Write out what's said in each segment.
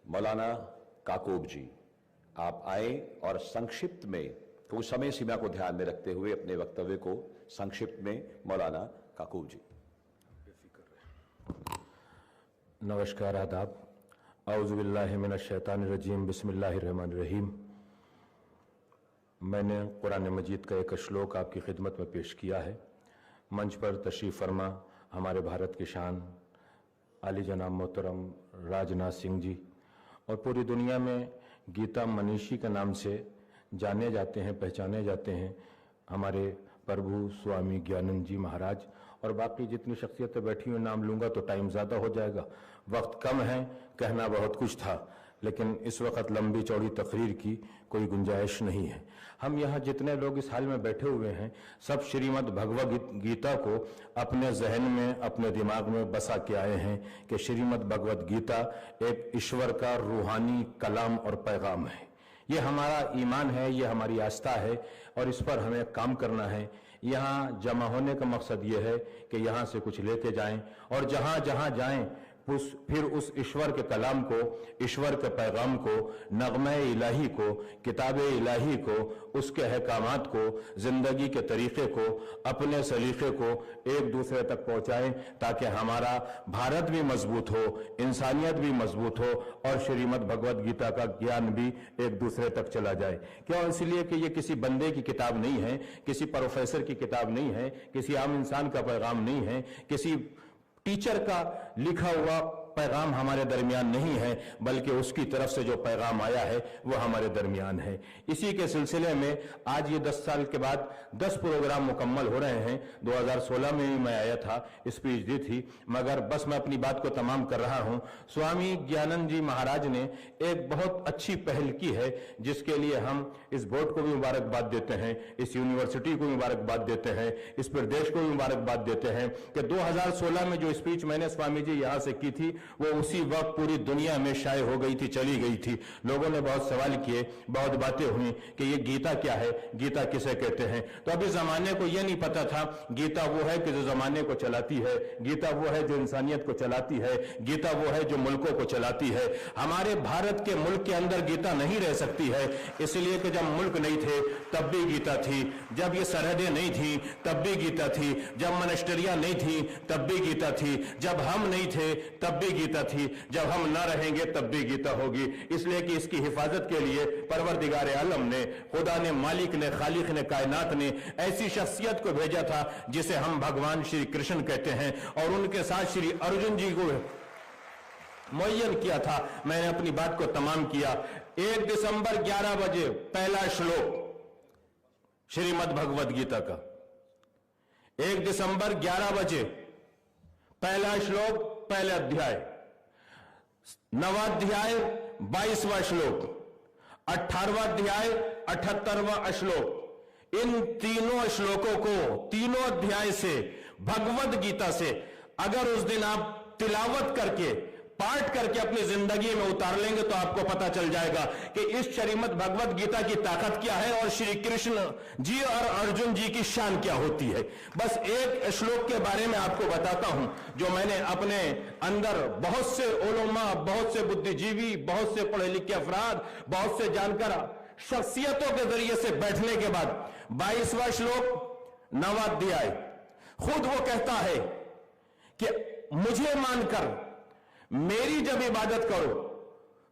मौलाना काकूब जी, आप आए और संक्षिप्त में, तो समय सीमा को ध्यान में रखते हुए अपने वक्तव्य को संक्षिप्त में मौलाना काकूब जी। नमस्कार, आदाब। औज़ु बिल्लाहि मिनश शैतानिर रजीम, बिस्मिल्लाहिर रहमानिर रहीम। मैंने कुरान मजीद का एक श्लोक आपकी खिदमत में पेश किया है। मंच पर तशरीफ़ फरमा हमारे भारत की शान आली जनाब मोहतरम राजनाथ सिंह जी और पूरी दुनिया में गीता मनीषी के नाम से जाने जाते हैं, पहचाने जाते हैं हमारे प्रभु स्वामी ज्ञानंद जी महाराज, और बाकी जितनी शख्सियतें बैठी हुई नाम लूंगा तो टाइम ज़्यादा हो जाएगा, वक्त कम है, कहना बहुत कुछ था, लेकिन इस वक्त लंबी चौड़ी तकरीर की कोई गुंजाइश नहीं है। हम यहाँ जितने लोग इस हाल में बैठे हुए हैं सब श्रीमद् भगवद गीता को अपने जहन में, अपने दिमाग में बसा के आए हैं कि श्रीमद् भगवद गीता एक ईश्वर का रूहानी कलाम और पैगाम है। ये हमारा ईमान है, ये हमारी आस्था है और इस पर हमें काम करना है। यहाँ जमा होने का मकसद ये है कि यहाँ से कुछ लेके जाएं और जहाँ जहाँ जाएं फिर उस ईश्वर के कलाम को, ईश्वर के पैगाम को, नगमे इलाही को, किताब इलाही को, उसके अहकामात को, जिंदगी के तरीके को, अपने सलीके को एक दूसरे तक पहुंचाएं ताकि हमारा भारत भी मजबूत हो, इंसानियत भी मजबूत हो और श्रीमद् भगवद गीता का ज्ञान भी एक दूसरे तक चला जाए। क्यों? इसलिए कि ये किसी बंदे की किताब नहीं है, किसी प्रोफेसर की किताब नहीं है, किसी आम इंसान का पैगाम नहीं है, किसी टीचर का लिखा हुआ पैगाम हमारे दरमियान नहीं है, बल्कि उसकी तरफ से जो पैगाम आया है वो हमारे दरमियान है। इसी के सिलसिले में आज ये 10 साल के बाद 10 प्रोग्राम मुकम्मल हो रहे हैं। 2016 में ही मैं आया था, स्पीच दी थी, मगर बस मैं अपनी बात को तमाम कर रहा हूं। स्वामी ज्ञानंद जी महाराज ने एक बहुत अच्छी पहल की है जिसके लिए हम इस बोर्ड को भी मुबारकबाद देते हैं, इस यूनिवर्सिटी को मुबारकबाद देते हैं, इस प्रदेश को भी मुबारकबाद देते हैं कि 2016 में जो स्पीच मैंने स्वामी जी यहां से की थी वो उसी वक्त पूरी दुनिया में शाये हो गई थी, चली गई थी। लोगों ने बहुत सवाल किए, बहुत बातें हुई कि ये गीता क्या है, गीता किसे कहते हैं। तो अभी जमाने को यह नहीं पता था गीता वो है कि जो जमाने को चलाती है, गीता वो है जो इंसानियत को चलाती है, गीता वो है जो मुल्कों को चलाती है। हमारे भारत के मुल्क के अंदर गीता नहीं रह सकती है, इसलिए कि जब मुल्क नहीं थे तब भी गीता थी, जब ये सरहदें नहीं थी तब भी गीता थी, जब मॉनेस्टरियां नहीं थी तब भी गीता थी, जब हम नहीं थे तब भी गीता थी, जब हम ना रहेंगे तब भी गीता होगी। इसलिए कि इसकी हिफाजत के लिए परवरदिगार आलम ने, खुदा ने, मालिक ने, खालिक ने, कायनात ने ऐसी शख्सियत को भेजा था जिसे हम भगवान श्री कृष्ण कहते हैं और उनके साथ श्री अर्जुन जी को मुअय्यन किया था। मैंने अपनी बात को तमाम किया। 1 दिसंबर 11 बजे पहला श्लोक श्रीमद् भगवद गीता का, 1 दिसंबर 11 बजे पहला श्लोक, पहला अध्याय, 9वां अध्याय 22वां श्लोक, 18वां अध्याय 78वां श्लोक। इन तीनों श्लोकों को, तीनों अध्याय से, भगवद गीता से अगर उस दिन आप तिलावत करके, पाठ करके अपनी जिंदगी में उतार लेंगे तो आपको पता चल जाएगा कि इस श्रीमद् भगवद गीता की ताकत क्या है और श्री कृष्ण जी और अर्जुन जी की शान क्या होती है। बस एक श्लोक के बारे में आपको बताता हूं जो मैंने अपने अंदर बहुत से उलमा, बहुत से बुद्धिजीवी, बहुत से पढ़े लिखे अफराद, बहुत से जानकार शख्सियतों के जरिए से बैठने के बाद 22वां श्लोक, 9वां अध्याय, खुद वो कहता है कि मुझे मानकर मेरी जब इबादत करो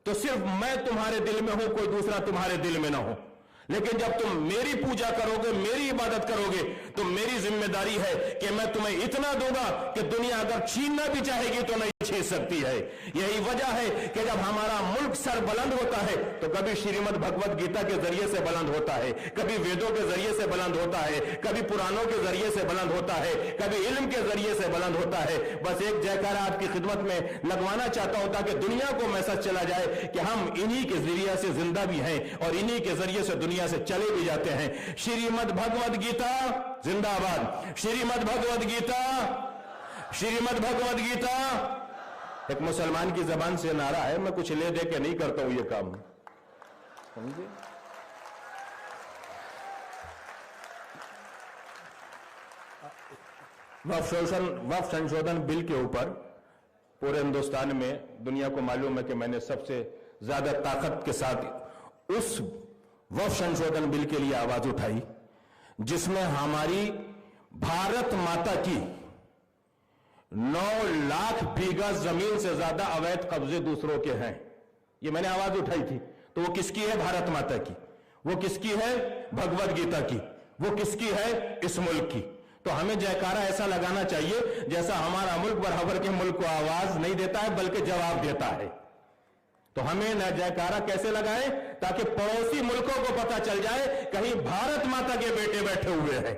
तो सिर्फ मैं तुम्हारे दिल में हूं, कोई दूसरा तुम्हारे दिल में ना हो। लेकिन जब तुम मेरी पूजा करोगे, मेरी इबादत करोगे, तो मेरी जिम्मेदारी है कि मैं तुम्हें इतना दूंगा कि दुनिया अगर छीनना भी चाहेगी तो नहीं छीन सकती है। यही वजह है कि जब हमारा मुल्क सर बुलंद होता है तो कभी श्रीमद् भगवद गीता के जरिए से बुलंद होता है, कभी वेदों के जरिए से बुलंद होता है, कभी पुराणों के जरिए से बुलंद होता है, कभी इल्म के जरिए से बुलंद होता है। बस एक जयकारा आपकी खिदमत में लगवाना चाहता हूं ताकि दुनिया को मैसेज चला जाए कि हम इन्हीं के जरिए से जिंदा भी हैं और इन्हीं के जरिए से दुनिया से चले भी जाते हैं। श्रीमद् भगवद गीता जिंदाबाद, श्रीमद् भगवद गीता, श्रीमद् भगवद गीता। एक मुसलमान की जबान से नारा है, मैं कुछ ले दे के नहीं करता हूं ये काम, समझे। वक्फ संशोधन बिल के ऊपर पूरे हिंदुस्तान में दुनिया को मालूम है कि मैंने सबसे ज्यादा ताकत के साथ उस वक्फ संशोधन बिल के लिए आवाज उठाई जिसमें हमारी भारत माता की 9 लाख बीघा जमीन से ज्यादा अवैध कब्जे दूसरों के हैं। ये मैंने आवाज उठाई थी। तो वो किसकी है? भारत माता की। वो किसकी है? भगवत गीता की। वो किसकी है? इस मुल्क की। तो हमें जयकारा ऐसा लगाना चाहिए जैसा हमारा मुल्क बराबर के मुल्क को आवाज नहीं देता है बल्कि जवाब देता है। तो हमें न जयकारा कैसे लगाएं ताकि पड़ोसी मुल्कों को पता चल जाए कहीं भारत माता के बेटे बैठे हुए हैं।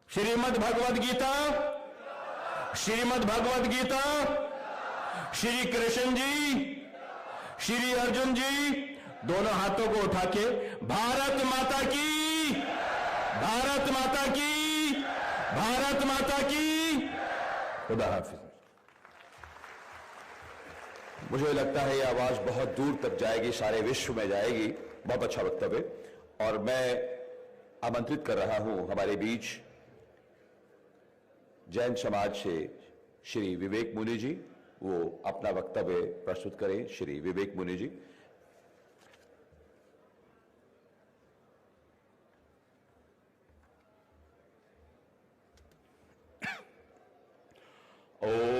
श्रीमद् भगवद गीता, श्रीमद् भगवद गीता, श्री कृष्ण जी, श्री अर्जुन जी, दोनों हाथों को उठा के भारत माता की, भारत माता की, भारत माता की। खुदा हाफिज। मुझे लगता है यह आवाज बहुत दूर तक जाएगी, सारे विश्व में जाएगी। बहुत अच्छा वक्तव्य। और मैं आमंत्रित कर रहा हूं हमारे बीच जैन समाज से श्री विवेक मुनि जी, वो अपना वक्तव्य प्रस्तुत करें। श्री विवेक मुनि जी। ओम